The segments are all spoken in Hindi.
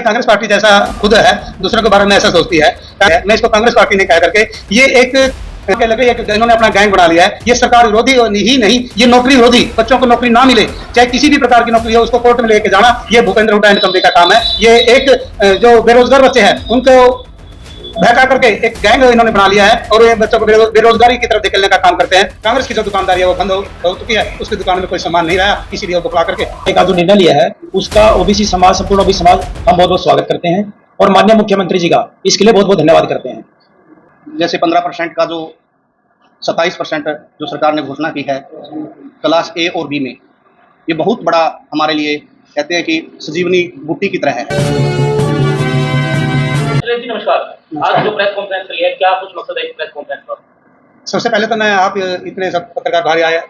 कांग्रेस पार्टी जैसा खुद है, दूसरों के बारे में ऐसा सोचती है। मैं इसको कांग्रेस पार्टी ने कह करके ये एक लगे इन्होंने अपना गैंग बना लिया है। ये सरकार विरोधी ही नहीं, ये नौकरी विरोधी, बच्चों को नौकरी ना मिले, चाहे किसी भी प्रकार की नौकरी हो, उसको कोर्ट में लेके जाना, ये भूपेंद्र हुड्डा एंड कंपनी का काम है। ये एक जो बेरोजगार बच्चे हैं उनको बहका करके एक गैंग इन्होंने बना लिया है और ये बच्चों को बेरोजगारी की तरफ धकेलने का काम करते हैं। कांग्रेस की जो दुकानदारी है वो बंद हो चुकी है, उसकी दुकान में कोई सामान नहीं रहा, इसीलिए वो बकला करके एक जो निर्णय लिया है उसका ओबीसी समाज, संपूर्ण ओबीसी समाज हम बहुत बहुत स्वागत करते हैं और माननीय मुख्यमंत्री जी का इसके लिए बहुत बहुत धन्यवाद करते हैं। जैसे 15% का जो 27% जो सरकार ने घोषणा की है क्लास ए और बी में, ये बहुत बड़ा हमारे लिए कहते हैं कि संजीवनी बूटी की तरह है। जी नमस्कार। आज जो प्रेस कॉन्फ्रेंस करी है, क्या कुछ मकसद है इस प्रेस कॉन्फ्रेंस का? सबसे पहले तो मैं आप इतने सब पत्रकार भाई आए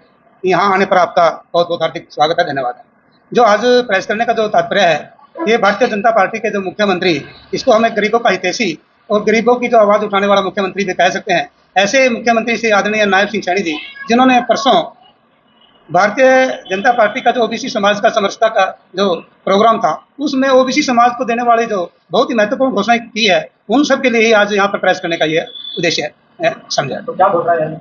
यहाँ आने पर आपका बहुत बहुत हार्दिक स्वागत है, धन्यवाद है। जो आज प्रेस करने का जो तात्पर्य है, ये भारतीय जनता पार्टी के जो मुख्यमंत्री, इसको हमें गरीबों का हितैषी और गरीबों की जो आवाज़ उठाने वाला मुख्यमंत्री भी कह सकते हैं, ऐसे मुख्यमंत्री श्री आदरणीय नायब सिंह सैनी जी, जिन्होंने परसों भारतीय जनता पार्टी का जो ओबीसी समाज का समरसता का जो प्रोग्राम था, उसमें ओबीसी समाज को देने वाली जो बहुत ही महत्वपूर्ण घोषणा की है, उन सब के लिए ही आज यहाँ पर प्रेस करने का ये उद्देश्य है, समझा। तो क्या घोषणा है?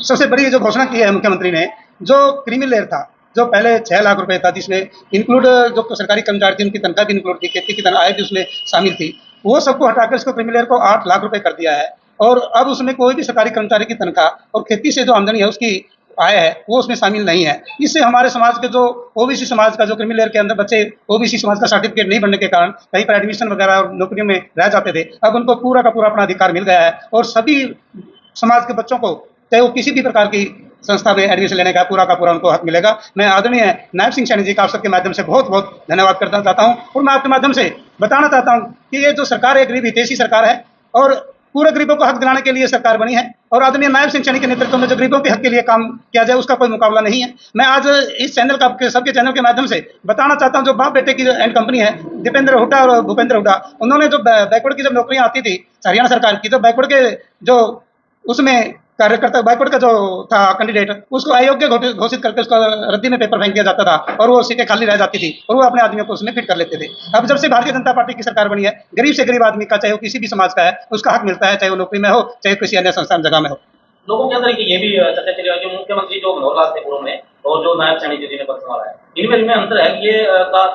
सबसे बड़ी जो घोषणा की है मुख्यमंत्री ने, जो क्रीमी लेयर था, जो पहले 6 लाख रुपए था, जिसमें इंक्लूड जो सरकारी कर्मचारी थी उनकी तनख्वाह भी इंक्लूड थी, खेती की तनख्वाह भी उसमें शामिल थी, वो सबको हटाकर इसको क्रीमी लेयर को 8 लाख रुपए कर दिया है। और अब उसमें कोई भी सरकारी कर्मचारी की तनख्वाह और खेती से जो आमदनी है उसकी आय है वो उसमें शामिल नहीं है। इससे हमारे समाज के जो ओबीसी समाज का जो क्रीमी लेयर के अंदर बच्चे ओबीसी समाज का सर्टिफिकेट नहीं बनने के कारण कहीं पर एडमिशन वगैरह और नौकरियों में रह जाते थे, अब उनको पूरा का पूरा अपना अधिकार मिल गया है और सभी समाज के बच्चों को, चाहे वो किसी भी प्रकार की संस्था में एडमिशन लेने का पूरा उनको हक मिलेगा। मैं आदरणीय नायब सिंह सैनी जी का आप सबके माध्यम से बहुत बहुत धन्यवाद करना चाहता हूँ और मैं आपके माध्यम से बताना चाहता हूँ कि ये जो सरकार है गरीब हितैषी सरकार है और पूरे गरीबों को हक दिलाने के लिए सरकार बनी है और आदरणीय नायब सिंह सैनी के नेतृत्व में जो गरीबों के हक के लिए काम किया जाए उसका कोई मुकाबला नहीं है। मैं आज इस चैनल का सबके चैनल के माध्यम से बताना चाहता हूं, जो बाप बेटे की जो एंड कंपनी है दीपेंद्र हुड्डा और भूपेंद्र हुड्डा, उन्होंने जो बैकवर्ड की जब नौकरियां आती थी हरियाणा सरकार की, तो बैकवर्ड के जो उसमें कार्यकर्ता बैकवर्ड का जो था कैंडिडेट, उसको अयोग्य घोषित करके उसका रद्दी में पेपर फेंक दिया जाता था और वो सीटें खाली रह जाती थी और वो अपने आदमियों को उसमें फिट कर लेते थे। अब जब से भारतीय जनता पार्टी की सरकार बनी है, गरीब से गरीब आदमी का, चाहे वो किसी भी समाज का है, उसका हक मिलता है, चाहे वो नौकरी में हो चाहे किसी अन्य संस्थान जगह में हो। लोगों के अंदर ये भी चर्चा चली है जो मुख्यमंत्री जो मनोहर लाल थे पूर्व में और जो नायब सैनी जी ने पद संभाला है, इनमें अंतर है कि ये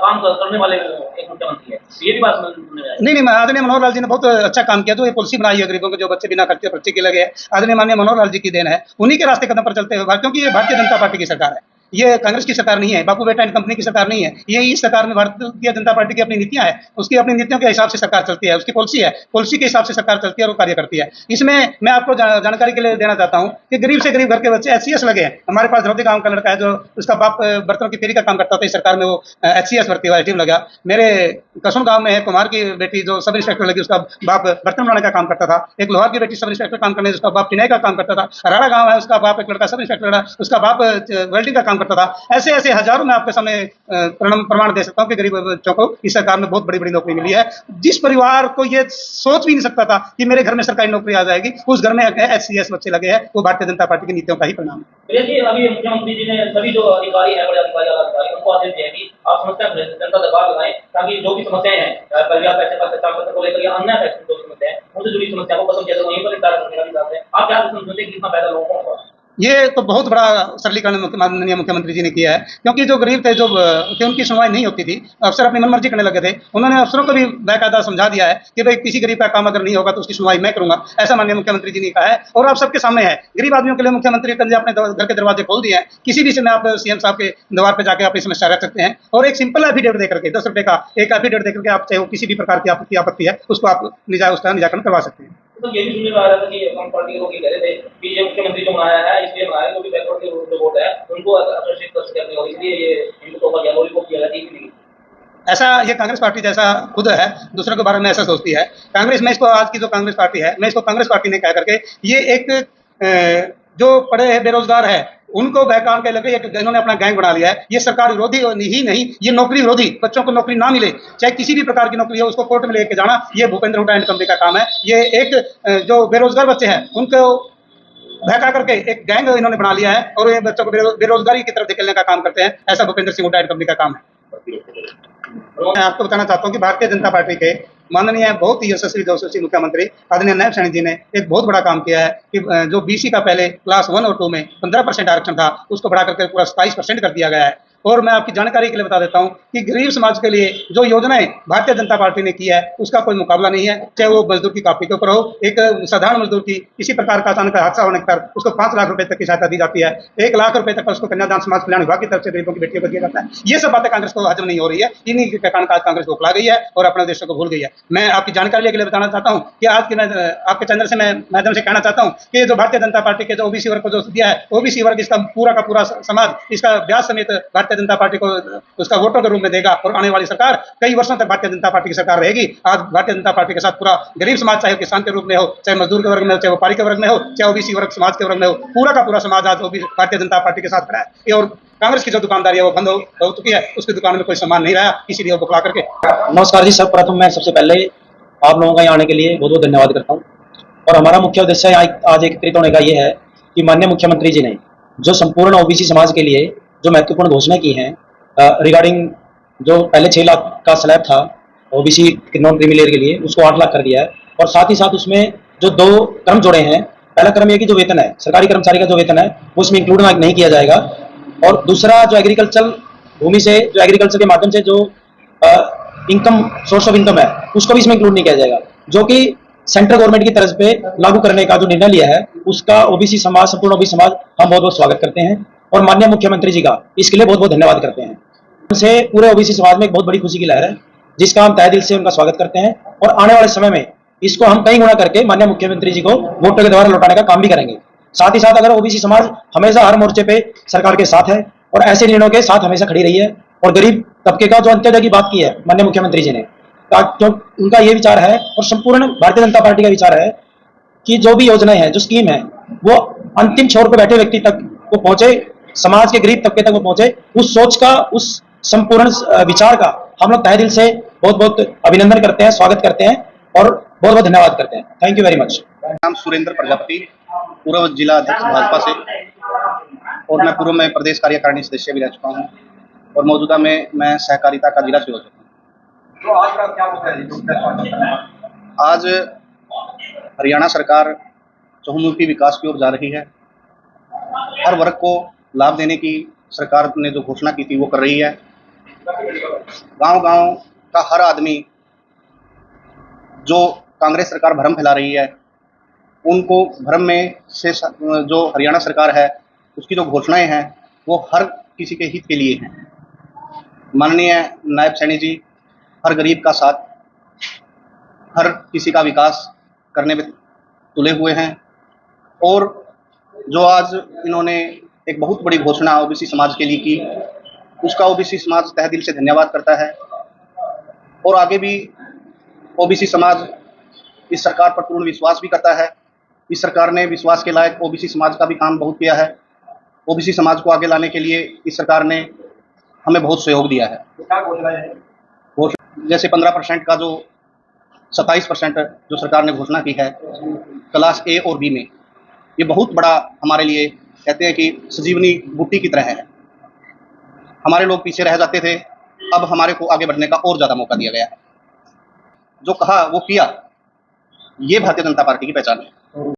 काम करने वाले एक मुख्यमंत्री है, ये भी बात नहीं, आदरणीय मनोहर लाल जी ने बहुत अच्छा काम किया। जो ये पॉलिसी बनाई है गरीबों के जो बच्चे बिना खर्चे पर्चे के लगे, आदरणीय माननीय मनोहर लाल जी की देन है, उन्हीं के रास्ते कदम पर चलते हुए, क्योंकि ये भारतीय जनता पार्टी की सरकार है, ये कांग्रेस की सरकार नहीं है, बापू बेटा एंड कंपनी की सरकार नहीं है। ये इस सरकार में भारतीय जनता पार्टी की अपनी नीतियां है, उसकी अपनी नीतियों के हिसाब से सरकार चलती है, उसकी पॉलिसी है, पॉलिसी के हिसाब से सरकार चलती है और कार्य करती है। इसमें मैं आपको जानकारी के लिए देना चाहता हूं कि गरीब से गरीब घर के बच्चे HCS लगे हैं। हमारे पास धरौदी गांव का लड़का है जो उसका बाप बर्तनों की फेरी का काम करता था, इस सरकार में वो HCS भर्ती हुआ, टीम लगा। मेरे कसुन गांव में है कुमार की बेटी जो सब इंस्पेक्टर लगी, उसका बाप बर्तन बनाने का काम करता था। एक लोहार की बेटी सब इंस्पेक्टर काम करने, उसका बाप टिनाई का काम करता था। हराड़ा गांव है, उसका बाप एक लड़का सब इंस्पेक्टर लड़ा, उसका बाप वेल्डिंग का काम करता था। ऐसे ऐसे हजारों मैं आपके सामने प्रमाण दे सकता हूं कि गरीब बच्चों को इस सरकार में बहुत बड़ी बड़ी नौकरी मिली है। जिस परिवार को ये सोच भी नहीं सकता था कि मेरे घर में सरकारी नौकरी आ जाएगी, उस घर में HCS बच्चे लगे हैं, वो भारतीय जनता पार्टी की नीतियों का ही परिणाम है। अभी मुख्यमंत्री जी ने सभी जो अधिकारी है, बड़े अधिकारी, आला अधिकारी, उनको आदेश दिया कि आप समस्या जनता दरबार लगाएं ताकि जो भी समस्याएं हैं, परिवार पैसे का सत्ता पत्र को लेकर या अन्य जो समस्या है उनसे जुड़ी समस्या को खत्म किया जाए, वहीं पर निपटारा करने का विचार है। आप क्या समझते हैं कि इतना पैदा लोगों को? ये तो बहुत बड़ा सरलीकरण माननीय मुख्यमंत्री जी ने किया है, क्योंकि जो गरीब थे जो उनकी सुनवाई नहीं होती थी, अफसर अपनी मनमर्जी करने लगे थे। उन्होंने अफसरों को भी बाकायदा समझा दिया है कि भाई किसी गरीब का काम अगर नहीं होगा तो उसकी सुनवाई मैं करूंगा, ऐसा माननीय मुख्यमंत्री जी ने कहा है और आप सबके सामने है। गरीब आदमियों के लिए मुख्यमंत्री ने अपने घर के दरवाजे खोल दिए हैं। किसी भी समय आप CM साहब के द्वार पर जाकर अपनी समस्या रख सकते हैं और एक सिंपल एफिडेविट देकर के 10 रुपए का एक एफिडेविट देकर के आप चाहे वो किसी भी प्रकार की आपत्ति है उसको आप उसका निराकरण करवा सकते हैं। तो ये भी सुनने में आ रहा था कि हम पार्टी के लोग ये कह रहे थे कि ये मुख्यमंत्री जो बनाया है इसलिए बनाया जो भी बैकवर्ड के जो वोट है उनको आकर्षित कर सके और इसलिए ये इनको तोहफा दिया, लॉलीपॉप दिया ठीक नहीं। ऐसा ये कांग्रेस पार्टी जैसा खुद है, दूसरों के बारे में ऐसा सोचती है। कांग्रेस में इसको आज की जो कांग्रेस पार्टी है, मैं इसको कांग्रेस पार्टी ने कह करके ये एक जो पड़े हैं बेरोजगार है उनको बहकान के लगे इन्होंने अपना गैंग बना लिया है। ये सरकार विरोधी ही नहीं, ये नौकरी विरोधी, बच्चों को नौकरी ना मिले, चाहे किसी भी प्रकार की नौकरी हो, उसको कोर्ट में लेके जाना, ये भूपेंद्र हुड्डा एंड कंपनी का काम है। ये एक जो बेरोजगार बच्चे हैं उनको बहका करके एक गैंग इन्होंने बना लिया है और ये बच्चों को बेरोजगारी की तरफ धकेलने का काम करते हैं। ऐसा भूपेंद्र सिंह हुड्डा एंड कंपनी का काम है। मैं आपको बताना चाहता हूँ कि भारतीय जनता पार्टी के माननीय बहुत ही यशस्वी यशस्वी मुख्यमंत्री आदरणीय नायब सैनी जी ने एक बहुत बड़ा काम किया है कि जो बीसी का पहले क्लास 1 और 2 में 15% आरक्षण था उसको बढ़ा करके पूरा 27% कर दिया गया है। और मैं आपकी जानकारी के लिए बता देता हूं कि गरीब समाज के लिए जो योजनाएं भारतीय जनता पार्टी ने की है उसका कोई मुकाबला नहीं है, चाहे वो मजदूर की कॉपी के ऊपर हो। एक साधारण मजदूर की किसी प्रकार का अचानक हादसा होने पर उसको 5 लाख रुपए तक की सहायता दी जाती है, 1 लाख रुपए तक उसको कन्यादान समाज कल्याण विभाग की तरफ से गरीबों की बेटियों को दिया जाता है। ये सब बातें कांग्रेस को हजम नहीं हो रही है, इन्हीं के कारण आज कांग्रेस बौखला गई है और अपने देश को भूल गई है। मैं आपकी जानकारी के लिए बताना चाहता हूँ कि आज के आपके चैनल से मैं माध्यम से कहना चाहता हूँ कि जो भारतीय जनता पार्टी के जो ओबीसी वर्ग को जो दिया है, ओबीसी वर्ग इसका पूरा का पूरा समाज इसका ब्याज समेत भारतीय जनता पार्टी को उसका वोटों के रूप में देगा और आने वाली सरकार कई वर्षों तक भारतीय जनता पार्टी की सरकार रहेगी। आज भारतीय जनता पार्टी के साथ पूरा गरीब समाज, चाहे किसान के रूप में हो, चाहे मजदूर के वर्ग में हो, चाहे व्यापारी के वर्ग में हो, चाहे ओबीसी वर्ग समाज के वर्ग में हो, पूरा का पूरा समाज आज भारतीय जनता पार्टी के साथ खड़ा है। और कांग्रेस की जो दुकानदारी है वो बंद हो चुकी है, उसकी दुकान में कोई सामान नहीं रहा, इसीलिए वो बुकला करके। नमस्कार जी, सर्वप्रथम मैं सबसे पहले आप लोगों का यहाँ आने के लिए बहुत बहुत धन्यवाद करता हूँ। और हमारा मुख्य उद्देश्य आज एकत्रित होने का ये है कि माननीय मुख्यमंत्री जी ने जो संपूर्ण ओबीसी समाज के लिए जो महत्वपूर्ण घोषणा की है रिगार्डिंग जो पहले 6 लाख का स्लैब था ओबीसी नॉन क्रीमी लेयर के लिए उसको 8 लाख कर दिया है। और साथ ही साथ उसमें जो 2 क्रम जोड़े हैं, पहला क्रम ये कि जो वेतन है सरकारी कर्मचारी का जो वेतन है वो उसमें इंक्लूड नहीं किया जाएगा। और दूसरा जो एग्रीकल्चर भूमि से जो एग्रीकल्चर के माध्यम से जो इनकम सोर्स ऑफ इनकम है उसको भी इसमें इंक्लूड नहीं किया जाएगा, जो कि सेंट्रल गवर्नमेंट की तरफ पे लागू करने का जो निर्णय लिया है उसका ओबीसी समाज, संपूर्ण ओबीसी समाज हम बहुत बहुत स्वागत करते हैं और माननीय मुख्यमंत्री जी का इसके लिए बहुत बहुत धन्यवाद करते हैं। उनसे पूरे ओबीसी समाज में एक बहुत बड़ी खुशी की लहर है जिसका हम तहे दिल से उनका स्वागत करते हैं और आने वाले समय में इसको हम कई गुना करके माननीय मुख्यमंत्री जी को वोटों के द्वारा लौटाने का काम भी करेंगे। साथ ही साथ अगर ओबीसी समाज हमेशा हर मोर्चे पे सरकार के साथ है और ऐसे निर्णयों के साथ हमेशा खड़ी रही है और गरीब तबके का जो अंत्योदय की बात की है माननीय मुख्यमंत्री जी ने, तो उनका ये विचार है और संपूर्ण भारतीय जनता पार्टी का विचार है कि जो भी योजनाएं हैं, जो स्कीम है वो अंतिम छोर पर बैठे व्यक्ति तक वो पहुंचे, समाज के गरीब तबके तक वो पहुंचे। उस सोच का, उस संपूर्ण विचार का हम लोग तहे दिल से बहुत बहुत अभिनंदन करते हैं, स्वागत करते हैं और बहुत बहुत धन्यवाद करते हैं। Thank you very much. नाम सुरेंद्र प्रजापति, पूर्व जिला अध्यक्ष भाजपा से, और मैं पूर्व में प्रदेश कार्यकारिणी सदस्य भी रह चुका हूँ और मौजूदा में मैं सहकारिता का जिला संयोजक हूँ। आज हरियाणा सरकार चहुमुखी विकास की ओर जा रही है। हर वर्ग को लाभ देने की सरकार ने जो घोषणा की थी वो कर रही है। गांव-गांव का हर आदमी, जो कांग्रेस सरकार भ्रम फैला रही है उनको भ्रम में से जो हरियाणा सरकार है उसकी जो घोषणाएं हैं वो हर किसी के हित के लिए हैं। माननीय नायब सैनी जी हर गरीब का साथ, हर किसी का विकास करने में तुले हुए हैं और जो आज इन्होंने एक बहुत बड़ी घोषणा ओबीसी समाज के लिए की उसका ओबीसी समाज तहे दिल से धन्यवाद करता है और आगे भी ओबीसी समाज इस सरकार पर पूर्ण विश्वास भी करता है। इस सरकार ने विश्वास के लायक ओबीसी समाज का भी काम बहुत किया है। ओबीसी समाज को आगे लाने के लिए इस सरकार ने हमें बहुत सहयोग दिया है। जैसे 15% का जो 27% जो सरकार ने घोषणा की है क्लास ए और बी में, ये बहुत बड़ा हमारे लिए, कहते हैं कि संजीवनी बूटी की तरह है। हमारे लोग पीछे रह जाते थे, अब हमारे को आगे बढ़ने का और ज़्यादा मौका दिया गया है। जो कहा वो किया, ये भारतीय जनता पार्टी की पहचान है।